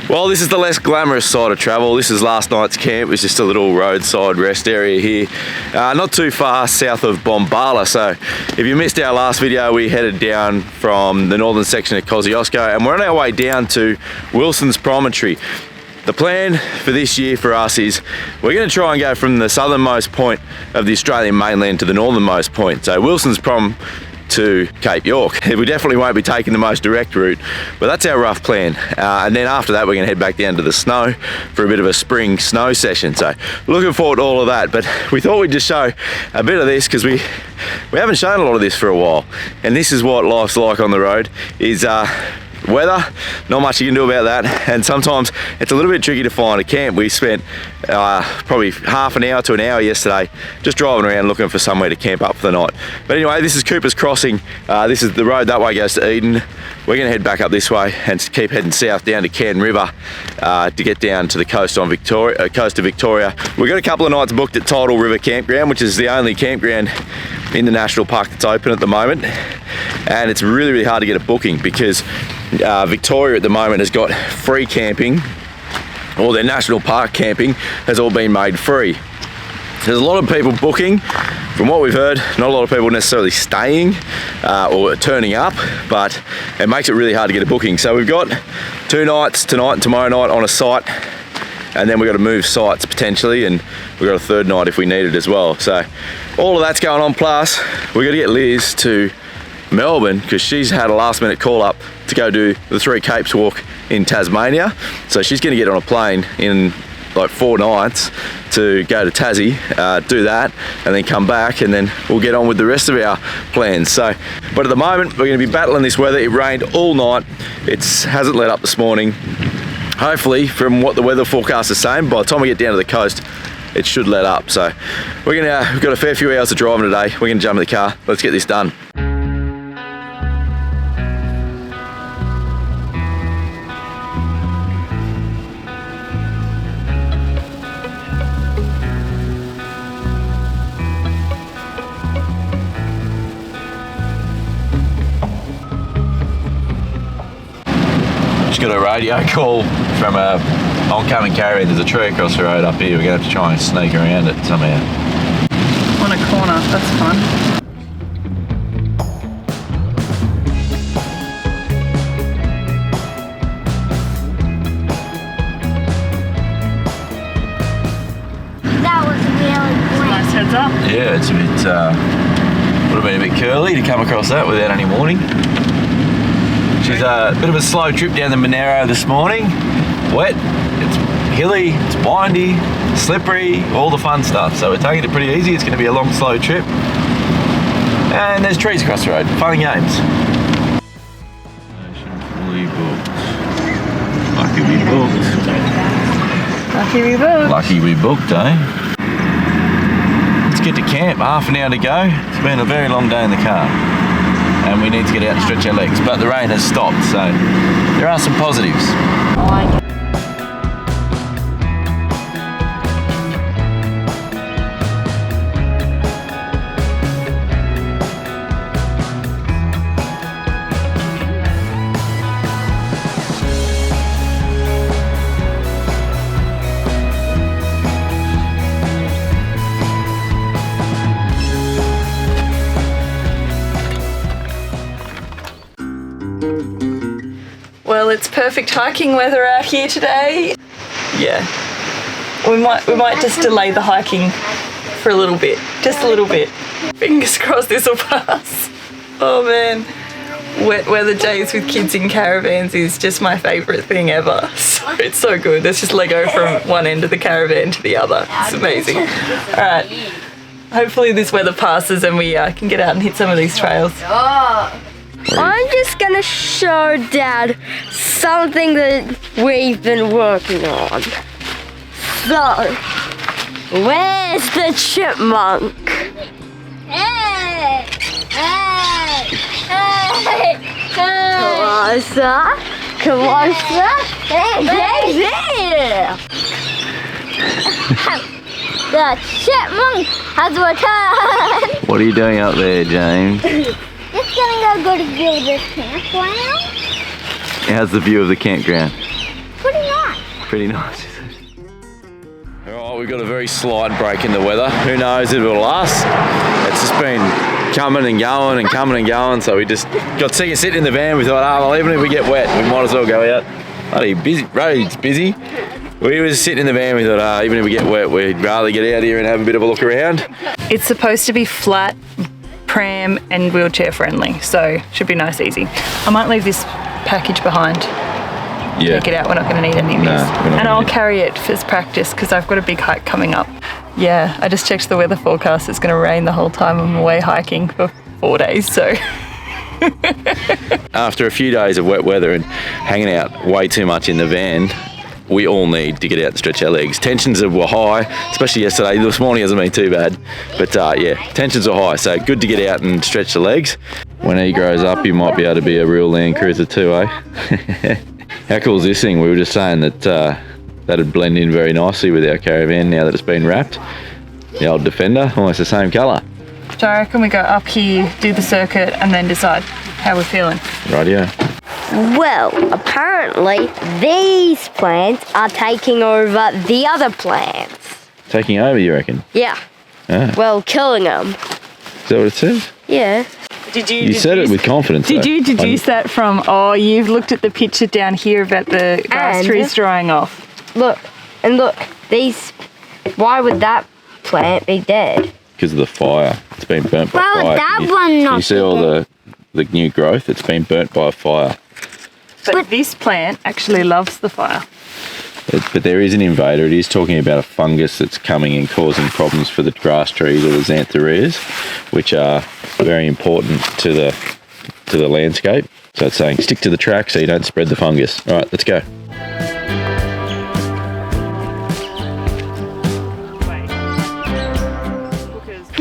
Well, this is the less glamorous side of travel. This is last night's camp. It's just a little roadside rest area here, not too far south of Bombala. So if you missed our last video, we headed down from the northern section of Kosciuszko and we're on our way down to Wilsons Promontory. The plan for this year for us is we're going to try and go from the southernmost point of the Australian mainland to the northernmost point. So Wilsons Prom to Cape York. We definitely won't be taking the most direct route, but that's our rough plan. And then after that, we're going to head back down to the snow for a bit of a spring snow session. So looking forward to all of that. But we thought we'd just show a bit of this because we haven't shown a lot of this for a while. And this is what life's like on the road, is weather, not much you can do about that, and sometimes it's a little bit tricky to find a camp. We spent probably half an hour to an hour yesterday just driving around looking for somewhere to camp up for the night. But anyway, this is Cooper's Crossing. This is the road that way goes to Eden. We're going to head back up this way and keep heading south down to Cairn River to get down to the coast of Victoria. We've got a couple of nights booked at Tidal River Campground, which is the only campground in the national park that's open at the moment, and it's really, really hard to get a booking because Victoria at the moment has got free camping, or their national park camping has all been made free. There's a lot of people booking, from what we've heard, not a lot of people necessarily staying or turning up, but it makes it really hard to get a booking. So we've got 2 nights, tonight and tomorrow night, on a site, and then we've got to move sites potentially, and we've got a 3rd night if we need it as well. So all of that's going on, plus we've got to get Liz to Melbourne because she's had a last minute call up to go do the 3 Capes walk in Tasmania. So she's going to get on a plane in like 4 nights to go to Tassie, do that, and then come back, and then we'll get on with the rest of our plans. So, but at the moment we're going to be battling this weather. It rained all night. It hasn't let up this morning. Hopefully, from what the weather forecast is saying, by the time we get down to the coast, it should let up. So we've got a fair few hours of driving today. We're going to jump in the car. Let's get this done. Got a radio call from a oncoming caravan. There's a tree across the road up here. We're going to have to try and sneak around it somehow. On a corner, that's fun. That was really great. Nice heads up. Yeah, it's a bit, would have been a bit curly to come across that without any warning. She's a bit of a slow trip down the Monero this morning. Wet, it's hilly, it's windy, slippery, all the fun stuff. So we're taking it pretty easy. It's going to be a long, slow trip. And there's trees across the road. Fun and games. Fully booked. Lucky we booked. Lucky we booked. Lucky we booked, eh? Let's get to camp. Half an hour to go. It's been a very long day in the car, and we need to get out and stretch our legs, but the rain has stopped, so there are some positives. I like it. Well, it's perfect hiking weather out here today. Yeah, we might just delay the hiking for a little bit, just a little bit. Fingers crossed this will pass. Oh man, wet weather days with kids in caravans is just my favourite thing ever. So it's so good. There's just Lego from one end of the caravan to the other. It's amazing. All right, hopefully this weather passes and we can get out and hit some of these trails. I'm just gonna show Dad something that we've been working on. So, where's the chipmunk? Hey! Hey! Hey! Closer! Closer! Hey! There! The chipmunk has returned! What are you doing up there, James? Just gonna go to view this campground. How's the view of the campground? Pretty nice. Pretty nice. Alright, we've got a very slight break in the weather. Who knows if it'll last? It's just been coming and going and coming and going, so we just got sick of sitting in the van. We thought, oh, well, even if we get wet, we might as well go out. Bloody busy, road's busy. We were sitting in the van, we thought, even if we get wet, we'd rather get out here and have a bit of a look around. It's supposed to be flat, pram and wheelchair friendly, so should be nice, easy. I might leave this package behind. Yeah. Take it out, we're not going to need any of this. And I'll carry it as practice because I've got a big hike coming up. Yeah, I just checked the weather forecast. It's going to rain the whole time I'm away hiking for 4 days, so. After a few days of wet weather and hanging out way too much in the van, we all need to get out and stretch our legs. Tensions were high, especially yesterday. This morning hasn't been too bad, but yeah, tensions are high, so good to get out and stretch the legs. When he grows up, he might be able to be a real Land Cruiser too, eh? How cool is this thing? We were just saying that that'd blend in very nicely with our caravan now that it's been wrapped. The old Defender, almost the same colour. So I reckon we go up here, do the circuit, and then decide how we're feeling. Rightio. Well, apparently these plants are taking over the other plants. Taking over, you reckon? Yeah. Ah. Well, killing them. Is that what it says? Yeah. You said it with confidence. Did you deduce that from, you've looked at the picture down here about the grass trees drying off? Look, these, why would that plant be dead? Because of the fire. It's been burnt by fire. Well, that one not. You see all the new growth? It's been burnt by a fire. But this plant actually loves the fire. But there is an invader. It is talking about a fungus that's coming and causing problems for the grass trees or the xanthorrhoeas, which are very important to the landscape. So it's saying stick to the track so you don't spread the fungus. All right, let's go.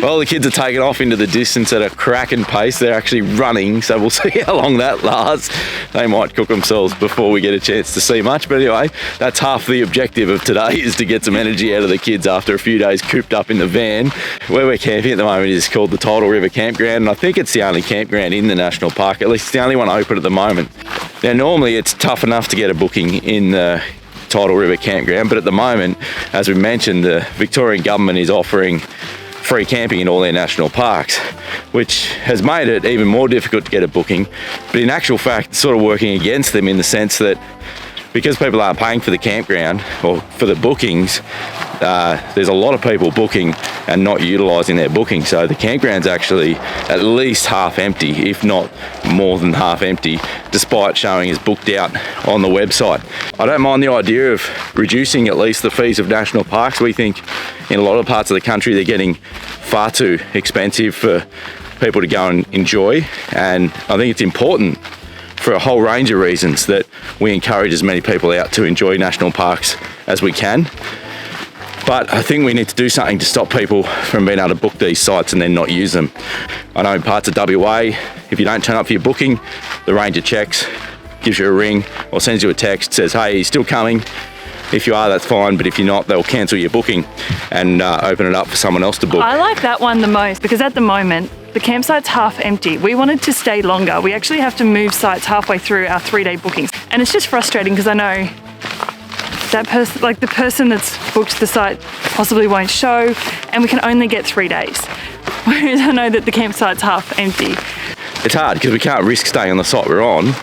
Well, the kids are taking off into the distance at a cracking pace. They're actually running, so we'll see how long that lasts. They might cook themselves before we get a chance to see much. But anyway, that's half the objective of today, is to get some energy out of the kids after a few days cooped up in the van. Where we're camping at the moment is called the Tidal River Campground, and I think it's the only campground in the national park. At least it's the only one open at the moment. Now, normally it's tough enough to get a booking in the Tidal River Campground, but at the moment, as we mentioned, the Victorian government is offering free camping in all their national parks, which has made it even more difficult to get a booking. But in actual fact, it's sort of working against them in the sense that because people aren't paying for the campground or for the bookings, there's a lot of people booking and not utilising their booking. So the campground's actually at least half empty, if not more than half empty, despite showing as booked out on the website. I don't mind the idea of reducing at least the fees of national parks. We think in a lot of parts of the country they're getting far too expensive for people to go and enjoy, and I think it's important for a whole range of reasons that we encourage as many people out to enjoy national parks as we can. But I think we need to do something to stop people from being able to book these sites and then not use them. I know in parts of WA, if you don't turn up for your booking, the ranger checks, gives you a ring or sends you a text, says, hey, he's still coming. If you are, that's fine, but if you're not, they'll cancel your booking and open it up for someone else to book. I like that one the most because at the moment, the campsite's half empty. We wanted to stay longer. We actually have to move sites halfway through our 3-day bookings. And it's just frustrating because I know that person, like the person that's booked the site possibly won't show, and we can only get 3 days. Whereas I know that the campsite's half empty. It's hard because we can't risk staying on the site we're on,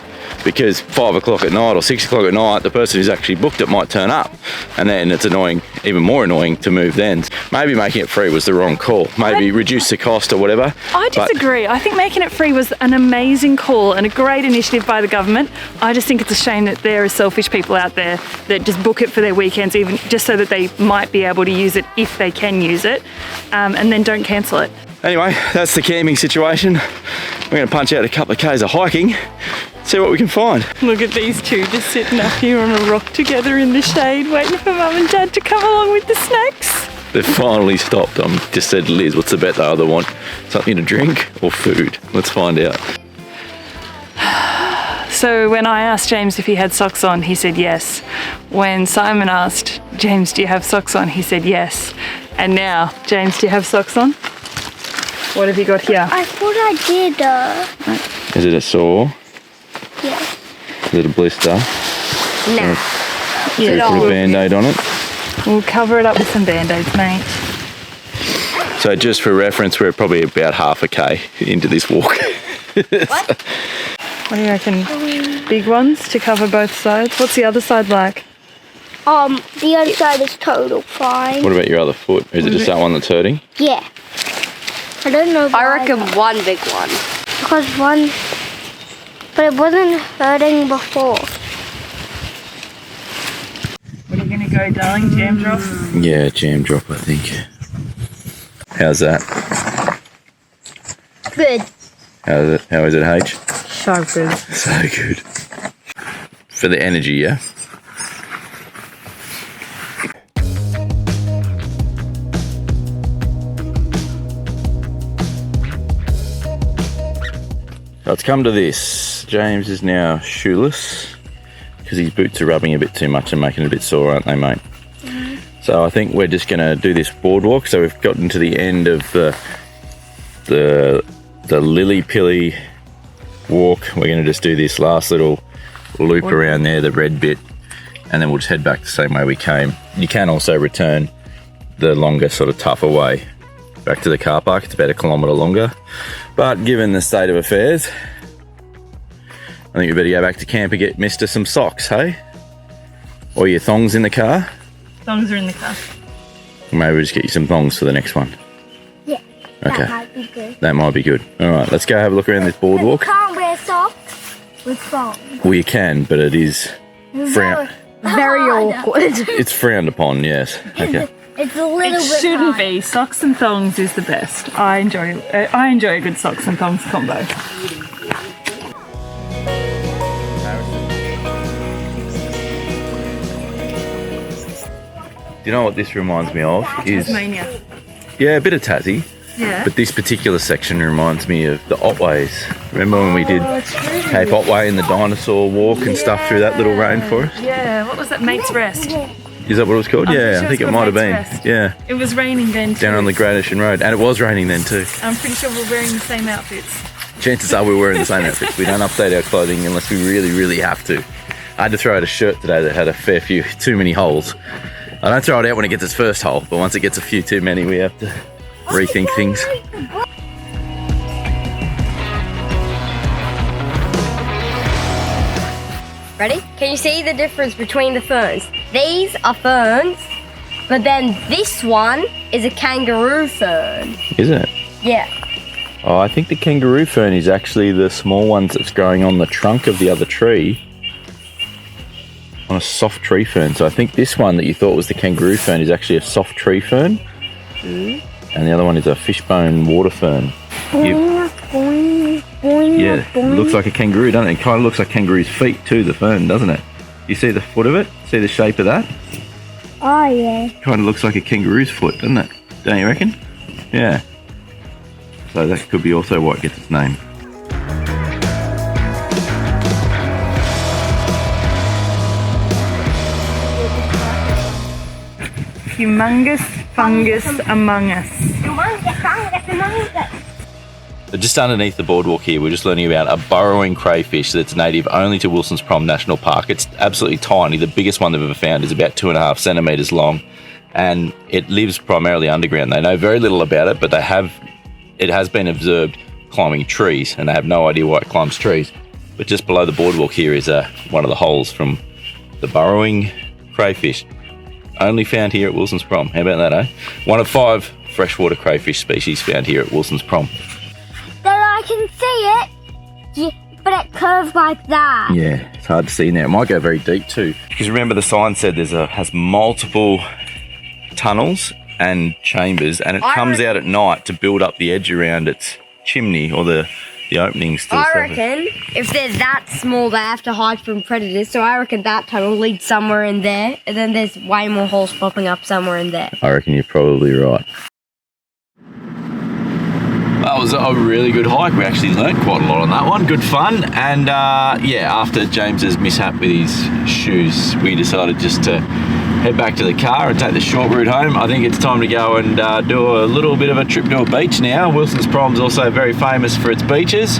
because 5 o'clock at night or 6 o'clock at night, the person who's actually booked it might turn up, and then it's annoying, even more annoying to move then. Maybe making it free was the wrong call. Maybe reduce the cost or whatever. I disagree. I think making it free was an amazing call and a great initiative by the government. I just think it's a shame that there are selfish people out there that just book it for their weekends, even just so that they might be able to use it if they can use it, and then don't cancel it. Anyway, that's the camping situation. We're going to punch out a couple of k's of hiking, see what we can find. Look at these two just sitting up here on a rock together in the shade, waiting for Mum and Dad to come along with the snacks. They've finally stopped. Just said, Liz, what's the bet they either want? Something to drink or food? Let's find out. So when I asked James if he had socks on, he said yes. When Simon asked, James, do you have socks on? He said yes. And now, James, do you have socks on? What have you got here? I thought I did. Is it a sore? Yes. Is it a blister? No. So put a band-aid on it. We'll cover it up with some band-aids, mate. So just for reference, we're probably about half a K into this walk. What? What do you reckon? Big ones to cover both sides? What's the other side like? The other side is total fine. What about your other foot? Is it just that one that's hurting? Yeah. I don't know why. I reckon one big one. Because one... But it wasn't hurting before. What are you going to go, darling? Jam drop? Yeah, jam drop, I think. How's that? Good. How is it, H? So good. So good. For the energy, yeah? So it's come to this. James is now shoeless because his boots are rubbing a bit too much and making it a bit sore, aren't they, mate? Mm. So I think we're just going to do this boardwalk. So we've gotten to the end of the Lilly Pilly walk. We're going to just do this last little loop around there, the red bit, and then we'll just head back the same way we came. You can also return the longer, sort of tougher way back to the car park. It's about 1 kilometre longer. But given the state of affairs, I think we better go back to camp and get Mister some socks, hey? Or your thongs in the car? Thongs are in the car. Maybe we'll just get you some thongs for the next one. Yeah. Okay. That might be good. That might be good. All right, let's go have a look around this boardwalk. You can't wear socks with thongs. Well, you can, but it is Very awkward. It's frowned upon, yes. Okay. It's a little It bit shouldn't hard. be. Socks and thongs is the best. I enjoy a good socks and thongs combo. Do you know what this reminds me of? Is Tasmania. yeah, a bit of Tassie. Yeah. But this particular section reminds me of the Otways. Remember when we did Cape Otway and the dinosaur walk and stuff through that little rainforest? Yeah, what was that? Mate's Rest. Is that what it was called? I'm Yeah, pretty I sure think it's it might have called been. Mate's Rest. Yeah, It was raining then too. down on the Great Ocean Road. And it was raining then too. I'm pretty sure we're wearing the same outfits. Chances are we're wearing the same outfits. We don't update our clothing unless we really, really have to. I had to throw out a shirt today that had a fair few, too many holes. I don't throw it out when it gets its first hole, but once it gets a few too many, we have to rethink things. Ready? Can you see the difference between the ferns? These are ferns, but then this one is a kangaroo fern. Is it? Yeah. Oh, I think the kangaroo fern is actually the small ones that's growing on the trunk of the other tree. On a soft tree fern. So I think this one that you thought was the kangaroo fern is actually a soft tree fern. And the other one is a fishbone water fern. Yeah, it looks like a kangaroo, doesn't it? It kind of looks like kangaroo's feet too, the fern, doesn't it? You see the foot of it? See the shape of that? Oh, yeah. Kind of looks like a kangaroo's foot, doesn't it? Don't you reckon? Yeah. So that could be also what gets its name. Humongous fungus among us. So just underneath the boardwalk here, we're just learning about a burrowing crayfish that's native only to Wilsons Prom National Park. It's absolutely tiny. The biggest one they've ever found is about 2.5 centimetres long, and it lives primarily underground. They know very little about it, but it has been observed climbing trees, and they have no idea why it climbs trees. But just below the boardwalk here is one of the holes from the burrowing crayfish. Only found here at Wilsons Prom. How about that, eh? One of 5 freshwater crayfish species found here at Wilsons Prom. Then I can see it. Yeah, but it curves like that. Yeah, it's hard to see now. It might go very deep too. Because remember the sign said has multiple tunnels and chambers, and it comes out at night to build up the edge around its chimney or the openings to the I surface. reckon if they're that small, they have to hide from predators. So I reckon that tunnel leads somewhere in there, and then there's way more holes popping up somewhere in there. I reckon you're probably right. That was a really good hike. We actually learnt quite a lot on that one. Good fun. And yeah, after James's mishap with his shoes, we decided just to head back to the car and take the short route home. I think it's time to go and do a little bit of a trip to a beach now. Wilsons Prom's also very famous for its beaches.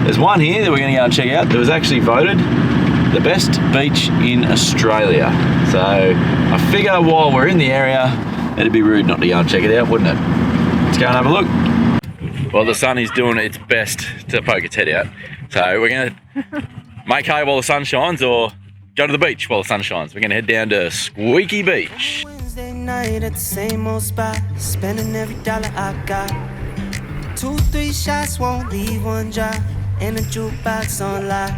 There's one here that we're going to go and check out that was actually voted the best beach in Australia. So I figure while we're in the area, it'd be rude not to go and check it out, wouldn't it? Let's go and have a look. Well, the sun is doing its best to poke its head out. So we're gonna make hay while the sun shines, or go to the beach while the sun shines. We're gonna head down to Squeaky Beach. Wednesday night at the same old spot, spending every dollar I got. 2, 3 shots won't leave one dry, and a jukebox on loud.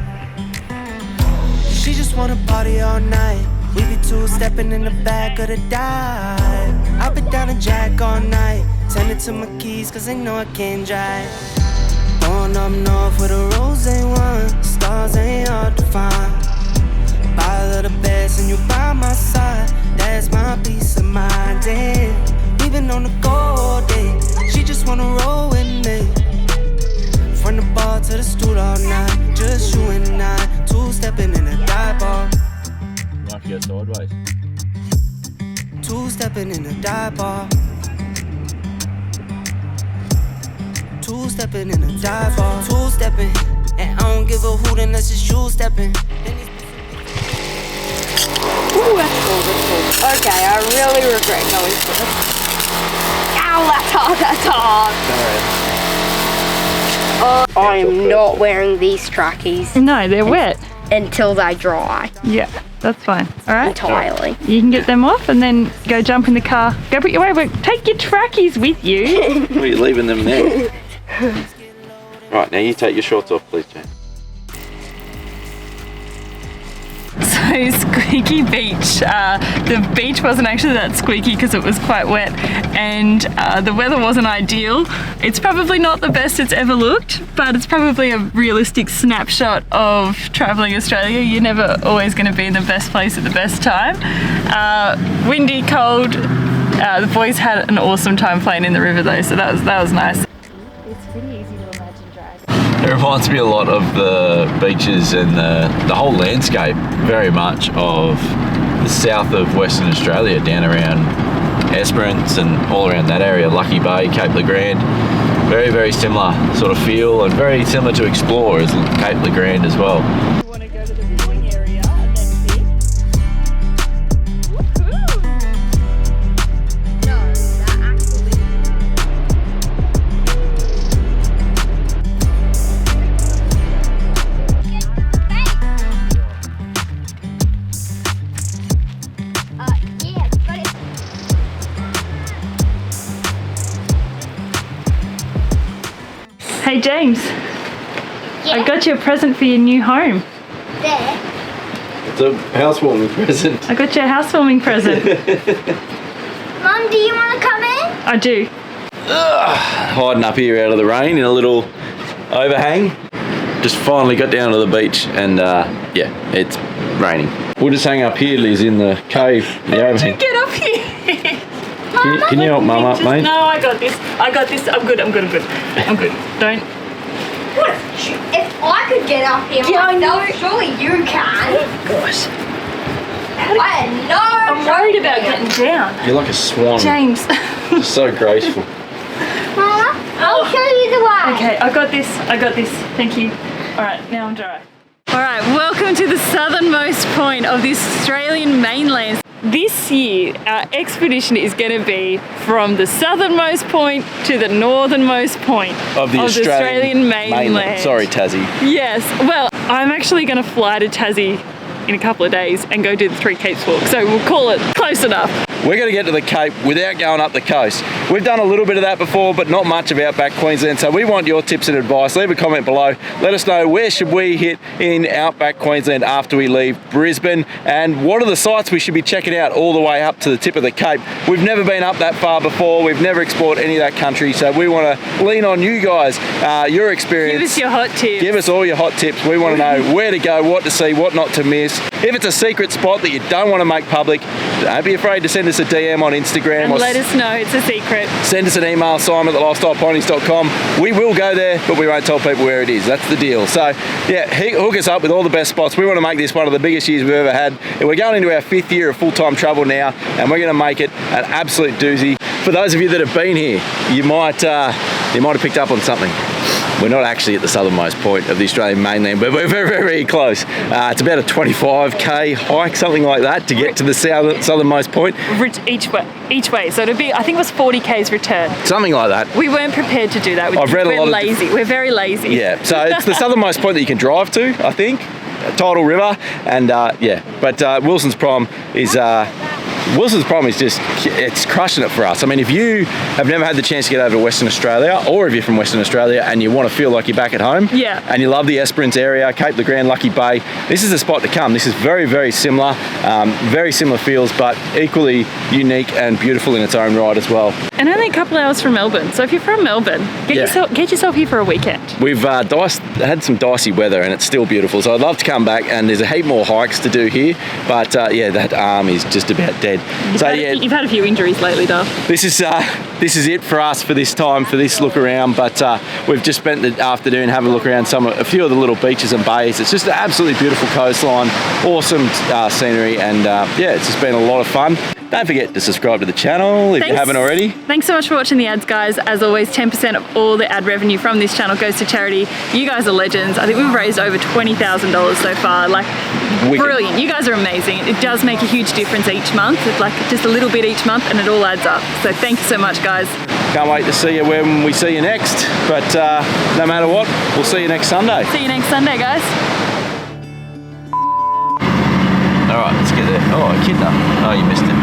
She just wanna party all night. We be two-stepping in the back of the dive. I've been down and Jack all night, tending to my keys cause they know I can't drive. Going up north where the roads ain't one, stars ain't hard to find. Bottle of the best and you by my side, that's my peace of mind. And we've been on the go day, she just wanna roll with me. From the bar to the stool all night, just you and I, two-stepping in a dive bar. Might go sideways. Two-stepping in a dive bar. Two-stepping in a dive bar. Two-stepping, and I don't give a hoot unless it's you stepping. Ooh, that's cool, that's cool. Okay, I really regret going first. Ow, that's hard, that's hard. I am not wearing these trackies No, they're wet. until they dry Yeah, that's fine. All right. entirely. You can get them off and then go jump in the car. Go put your way, but take your trackies with you. Why are you leaving them there? Right, now you take your shorts off, please, Jane. So Squeaky Beach, the beach wasn't actually that squeaky because it was quite wet, and the weather wasn't ideal. It's probably not the best it's ever looked, but it's probably a realistic snapshot of traveling Australia. You're never always going to be in the best place at the best time. Windy, cold. The boys had an awesome time playing in the river though, so that was nice. It's pretty easy to imagine driving. It reminds me a lot of the beaches and the whole landscape very much of the south of Western Australia, down around Esperance and all around that area, Lucky Bay, Cape Le Grand. Very, very similar sort of feel, and very similar to explore as Cape Le Grand as well. You want to go to the viewing area and then sit? Woohoo! No, that actually. Yeah, but it's Hey James, I got you a present for your new home. there. It's a housewarming present. I got you a housewarming present. Mum, do you want to come in? I do. Hiding up here out of the rain in a little overhang. Just finally got down to the beach, and yeah, it's raining. We'll just hang up here, Liz, in the cave, the overhang. Get up here. Can you help Mum up, mate? No, I got this. I'm good. I'm good. Don't. What if I could get up here myself, surely you can. Gosh. I had no I'm worried about getting down. You're like a swan. James. Just so graceful. Mama, I'll show you the way. Okay, I got this. Thank you. All right, now I'm dry. All right, welcome to the southernmost point of the Australian mainland. This year, our expedition is going to be from the southernmost point to the northernmost point Of the Australian mainland. Sorry, Tassie. Yes, well, I'm actually going to fly to Tassie in a couple of days and go do the Three Capes walk, so we'll call it close enough. We're going to get to the Cape without going up the coast. We've done a little bit of that before, but not much of Outback Queensland, so we want your tips and advice. Leave a comment below. Let us know where should we hit in Outback Queensland after we leave Brisbane, and what are the sites we should be checking out all the way up to the tip of the Cape. We've never been up that far before. We've never explored any of that country, so we want to lean on you guys, your experience. Give us your hot tips. Give us all your hot tips. We want to know where to go, what to see, what not to miss. If it's a secret spot that you don't want to make public, don't be afraid to send us a DM on Instagram. And or let us know, it's a secret. Send us an email, simon@lifestyleponies.com. We will go there, but we won't tell people where it is. That's the deal. So, yeah, hook us up with all the best spots. We want to make this one of the biggest years we've ever had. And we're going into our 5th year of full-time travel now, and we're going to make it an absolute doozy. For those of you that have been here, you might have picked up on something. We're not actually at the southernmost point of the Australian mainland, but we're very, very close. It's about a 25k hike, something like that, to get to the southernmost point. Each way. So it'd be, I think it was 40k's return. Something like that. We weren't prepared to do that. We're lazy. We're very lazy. Yeah, so it's the southernmost point that you can drive to, I think. Tidal River, and but Wilsons Prom is just, it's crushing it for us. I mean, if you have never had the chance to get over to Western Australia, or if you're from Western Australia and you want to feel like you're back at home, and you love the Esperance area, Cape Le Grand, Lucky Bay, this is the spot to come. This is very, very similar feels, but equally unique and beautiful in its own right as well. And only a couple hours from Melbourne. So if you're from Melbourne, get yourself here for a weekend. We've had some dicey weather and it's still beautiful. So I'd love to come back, and there's a heap more hikes to do here. But that arm is just about dead. You've had a few injuries lately, Duff. This is it for us for this time, for this look around. But we've just spent the afternoon having a look around a few of the little beaches and bays. It's just an absolutely beautiful coastline, awesome scenery, and it's just been a lot of fun. Don't forget to subscribe to the channel if you haven't already. Thanks so much for watching the ads, guys. As always, 10% of all the ad revenue from this channel goes to charity. You guys are legends. I think we've raised over $20,000 so far. Like, wicked. Brilliant. You guys are amazing. It does make a huge difference each month. It's like just a little bit each month, and it all adds up. So thank you so much, guys. Can't wait to see you when we see you next. But no matter what, we'll see you next Sunday. See you next Sunday, guys. All right, let's get there. Oh, Echidna. Oh, you missed it.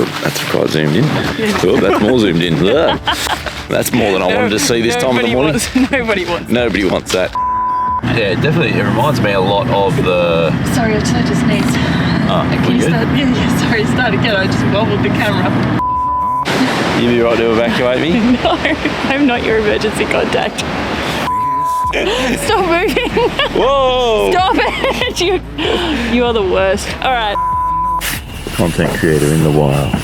Oh, that's quite zoomed in. Oh, that's more zoomed in. That's more than I wanted to see this time of the morning. Nobody wants that. Yeah, definitely. It reminds me a lot of the... Sorry, I just sneezed. Oh, can you start? Yeah, sorry, start again. I just wobbled the camera. You be right to evacuate me? No, I'm not your emergency contact. Stop moving. Whoa! Stop it! You are the worst. All right. Content creator in the wild.